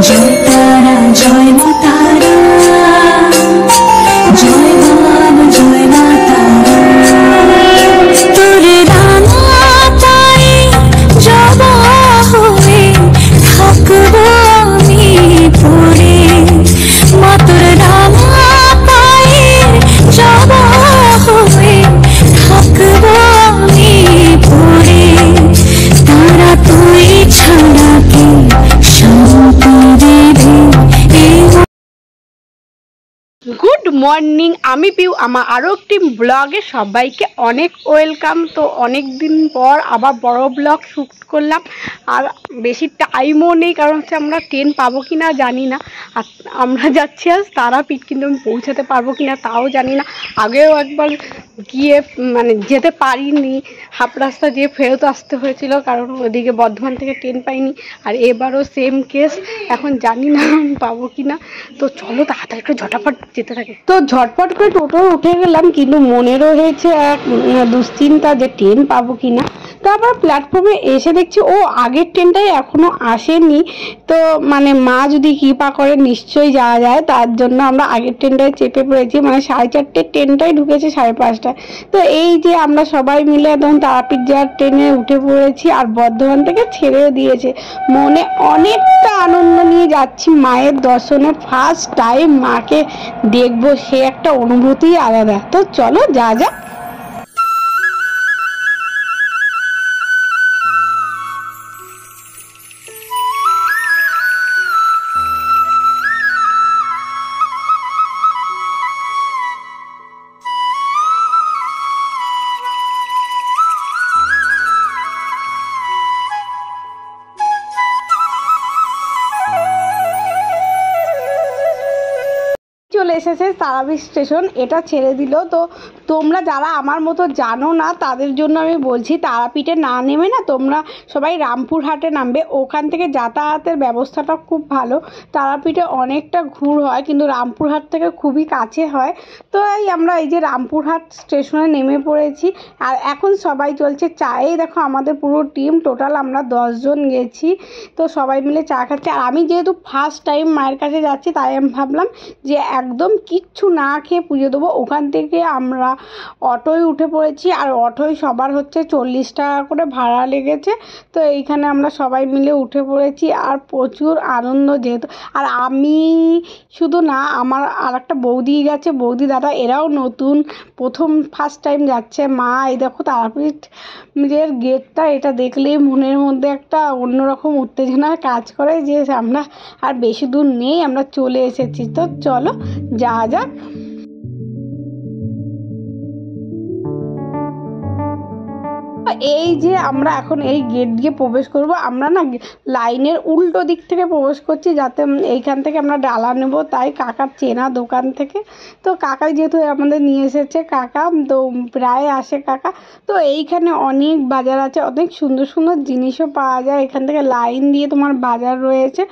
জয় তারা জয় মা তারা, জয় মান জয় মা তারা। তোর রাঙা পায়ে জবা হয়ে থাকবো আমি পড়ে, মা তোর রাঙা পায়ে জবা হয়ে থাকবো আমি পড়ে। তারা তুই ছাড়া কে শান্তি দেবে। গুড মর্নিং, আমি পিউ। আমার আরও একটি ব্লগে সবাইকে অনেক ওয়েলকাম। তো অনেক দিন পর আবার বড় ব্লগ শ্যুট করলাম, আর বেশি টাইমও নেই, কারণ হচ্ছে আমরা ট্রেন পাবো কি না জানি না। আর আমরা যাচ্ছি আজ তারাপীঠ, কিন্তু আমি পৌঁছাতে পারবো কি না তাও জানি না। আগেও একবার গিয়ে যেতে পারিনি, হাফ রাস্তা দিয়ে ফেরত আসতে হয়েছিল, কারণ ওদিকে বর্ধমান থেকে ট্রেন পাইনি। আর এবারও সেম কেস, এখন জানি না পাবো কি না। তো চলো তাড়াতাড়ি করে ঝটাফট যেতে থাকে। তো ঝটপট করে টোটো উঠে গেলাম, কিন্তু মনেরও হয়েছে এক দুশ্চিন্তা যে ট্রেন পাবো কি না। তারপর প্ল্যাটফর্মে এসে দেখছি ও আগের ট্রেনটাই এখনো আসেনি। তো মা যদি কৃপা করে নিশ্চয়ই যাওয়া যায়, তার জন্য আমরা আগের ট্রেনটায় চেপে পড়েছি। 4:30 ট্রেনটাই ঢুকেছে 5:30টায়। তো এই যে আমরা সবাই মিলে একদম তারাপীঠ যাওয়ার ট্রেনে উঠে পড়েছি, আর বর্ধমান থেকে ছেড়েও দিয়েছে। মনে অনেকটা আনন্দ নিয়ে যাচ্ছি মায়ের দর্শনে। ফার্স্ট টাইম মাকে দেখবো, সে একটা অনুভূতি আলাদা। তো চলো যা যা। চলে এসেছে তারাপীঠ স্টেশন, এটা ছেড়ে দিল। তো তোমরা যারা আমার মতো জানো না তাদের জন্য আমি বলছি, তারাপীঠে না নেমে না তোমরা সবাই রামপুরহাটে নামবে। ওখান থেকে যাতায়াতের ব্যবস্থাটা খুব ভালো। তারাপীঠে অনেকটা ঘুর হয়, কিন্তু রামপুরহাট থেকে খুবই কাছে হয়। তো আমরা এই যে রামপুরহাট স্টেশনে নেমে পড়েছি, আর এখন সবাই চলছে চা। এই দেখো আমাদের পুরো টিম, টোটাল আমরা 10 জন গেছি। তো সবাই মিলে চা খাচ্ছি। আর আমি যেহেতু ফার্স্ট টাইম মায়ের কাছে যাচ্ছি, তাই আমি ভাবলাম যে একদম কিচ্ছু না খেয়ে পুজো দেবো। ওখান থেকে আমরা অটোয় উঠে পড়েছি, আর অটোয় সবার হচ্ছে 40 টাকা করে ভাড়া লেগেছে। তো এইখানে আমরা সবাই মিলে উঠে পড়েছি, আর প্রচুর আনন্দ যেহেতু। আর আমি শুধু না, আমার আর একটা বৌদি গেছে, বৌদি দাদা, এরাও নতুন, প্রথম ফার্স্ট টাইম যাচ্ছে। মা এই দেখো তারাপীঠের গেটটা, এটা দেখলেই মনের মধ্যে একটা অন্যরকম উত্তেজনা কাজ করে যে আমরা আর বেশি দূর নেই, আমরা চলে এসেছি। তো চলো যা যাক। এই যে আমরা এখন এই গেট দিয়ে প্রবেশ করব। আমরা না লাইনের উল্টো দিক থেকে প্রবেশ করছি, যাতে এইখান থেকে আমরা ডালা নেব, তাই কাকার চেনা দোকান থেকে। তো কাকাই যেহেতু আমাদের নিয়ে এসেছে, কাকা তো প্রায় আসে কাকা। তো এইখানে অনেক বাজার আছে, অনেক সুন্দর সুন্দর জিনিসও পাওয়া যায়। এখান থেকে লাইন দিয়ে তোমার বাজার রয়েছে।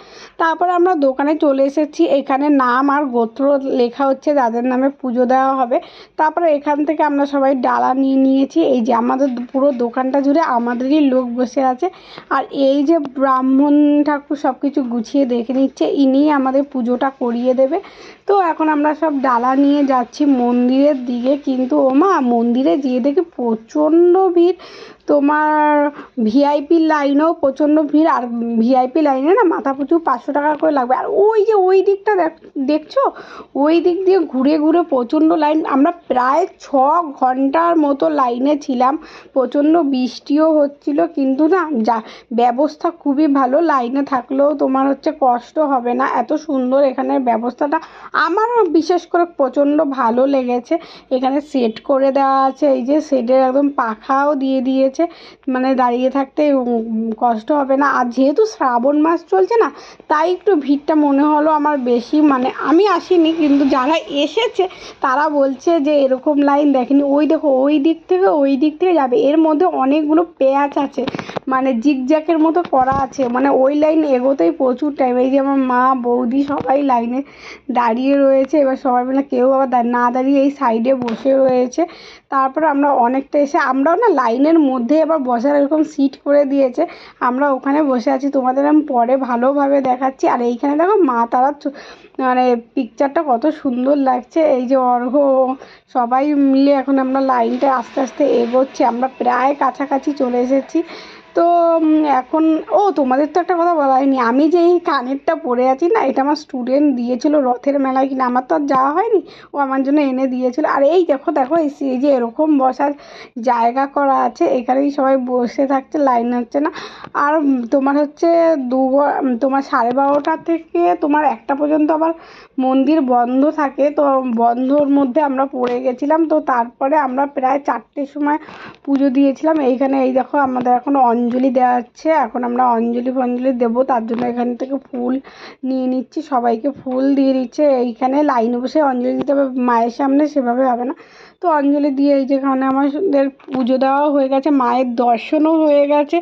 তারপর আমরা দোকানে চলে এসেছি। এখানে নাম আর গোত্র লেখা হচ্ছে, যাদের নামে পুজো দেওয়া হবে। তারপরে এখান থেকে আমরা সবাই ডালা নিয়ে নিয়েছি। এই যে আমাদের পুরো দোকানটা জুড়ে আমাদেরই লোক বসে আছে। আর এই যে ব্রাহ্মণ ঠাকুর সব কিছু গুছিয়ে দেখে নিচ্ছে, ইনিই আমাদের পুজোটা করিয়ে দেবে। তো এখন আমরা সব ডালা নিয়ে যাচ্ছি মন্দিরের দিকে। কিন্তু মন্দিরে যেয়ে দেখি প্রচণ্ড ভিড়। তোমার ভিআইপি লাইনেও প্রচণ্ড ভিড়। আর ভিআইপি লাইনে না মাথা পিছু 500 টাকা করে লাগবে। আর ওই যে ওই দিকটা দেখছো, ওই দিক দিয়ে ঘুরে ঘুরে প্রচণ্ড লাইন। আমরা প্রায় 6 ঘন্টার মতো লাইনে ছিলাম। প্রচণ্ড বৃষ্টিও হচ্ছিল, কিন্তু না ব্যবস্থা খুবই ভালো। লাইনে থাকলেও তোমার হচ্ছে কষ্ট হবে না, এত সুন্দর এখানের ব্যবস্থাটা। আমার বিশেষ করে প্রচণ্ড ভালো লেগেছে। এখানে সেট করে দেওয়া আছে, এই যে সেটের একদম পাখাও দিয়ে দিয়েছে, দাঁড়িয়ে থাকতে কষ্ট হবে না। আর যেহেতু শ্রাবণ মাস চলছে না, তাই একটু ভিড়টা মনে হলো আমার বেশি। আমি আসিনি, কিন্তু যারা এসেছে তারা বলছে যে এরকম লাইন দেখেনি। ওই দেখো ওই দিক থেকে যাবে, এর মধ্যে অনেকগুলো প্যাচ আছে, মানে জিগজ্যাকের মতো করা আছে, মানে ওই লাইন এগোতেই প্রচুর টাইম। এই যে আমার মা বৌদি সবাই লাইনে দাঁড়িয়ে রয়েছে, এবার সবাই মিলে কেউ আবার না দাঁড়িয়ে এই সাইডে বসে রয়েছে। তারপরে আমরা অনেকটা এসে আমরাও না লাইনের মধ্যে আবার বসার এরকম সিট করে দিয়েছে, আমরা ওখানে বসে আছি। তোমাদের আমি পরে ভালোভাবে দেখাচ্ছি। আর এইখানে দেখো মা তারা মানে পিকচারটা কত সুন্দর লাগছে। এই যে অর্ঘ্য সবাই মিলে এখন আমরা লাইনটা আস্তে আস্তে এগোচ্ছি, আমরা প্রায় কাছাকাছি চলে এসেছি। তো এখন তোমাদের তো একটা কথা বলা হয়নি, আমি যে এই কানেরটা পরে আছি না, এটা আমার স্টুডেন্ট দিয়েছিল রথের মেলায় কিনা, আমার তো আর যাওয়া হয়নি, ও আমার জন্য এনে দিয়েছিল। আর এই দেখো দেখো এই যে এরকম বসার জায়গা করা আছে, এখানেই সবাই বসে থাকছে, লাইন হচ্ছে না। আর তোমার হচ্ছে তোমার 12:30 থেকে তোমার 1টা পর্যন্ত আবার মন্দির বন্ধ থাকে, তো বন্ধর মধ্যে আমরা পড়ে গেছিলাম। তো তারপরে আমরা প্রায় 4টের সময় পুজো দিয়েছিলাম। এইখানে এই দেখো আমাদের এখন অঞ্জলি দেওয়া হচ্ছে, এখন আমরা অঞ্জলি দেবো, তার জন্য এখান থেকে ফুল নিয়ে নিচ্ছি, সবাইকে ফুল দিয়ে দিচ্ছে। এইখানে লাইনে বসে অঞ্জলি দিতে হবে, মায়ের সামনে সেভাবে হবে না। তো অঞ্জলি দিয়ে এই যেখানে আমাদের পুজো দেওয়া হয়ে গেছে, মায়ের দর্শনও হয়ে গেছে।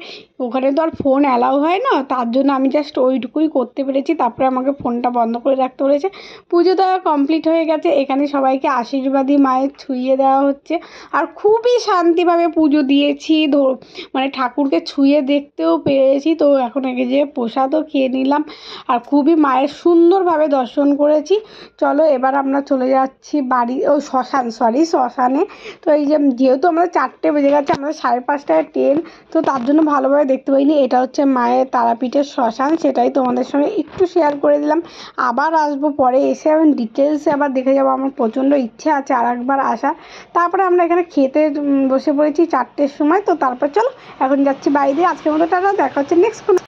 ওখানে তো আর ফোন অ্যালাউ হয় না, তার জন্য আমি জাস্ট ওইটুকুই করতে পেরেছি, তারপরে আমাকে ফোনটা বন্ধ করে রাখতে বলেছে। পুজো দেওয়া কমপ্লিট হয়ে গেছে, এখানে সবাইকে আশীর্বাদী মায়ের ছুঁয়ে দেওয়া হচ্ছে। আর খুবই শান্তিভাবে পুজো দিয়েছি, মানে ঠাকুরকে ছুঁয়ে দেখতেও পেরেছি। তো এখন একে যে প্রসাদও খেয়ে নিলাম, আর খুবই মায়ের সুন্দরভাবে দর্শন করেছি। চলো এবার আমরা চলে যাচ্ছি বাড়ি, শ্মশানে। তো এই যে যেহেতু আমাদের 4টে বেজে গেছে, আমাদের 5:30টায় ট্রেন, তো তার জন্য ভালোভাবে দেখতে পাইনি। এটা হচ্ছে মায়ের তারাপীঠের শ্মশান, সেটাই তোমাদের সঙ্গে একটু শেয়ার করে দিলাম। আবার আসবো পরে এসে, আমি ডিটেলসে আবার দেখে যাবো, আমার প্রচণ্ড ইচ্ছে আছে আর একবার আসার। তারপরে আমরা এখানে খেতে বসে পড়েছি 4টের সময়। তো তারপর চলো এখন যাচ্ছি বাইরে। আজকের মতো টাটা, দেখা হচ্ছে নেক্সট কোনো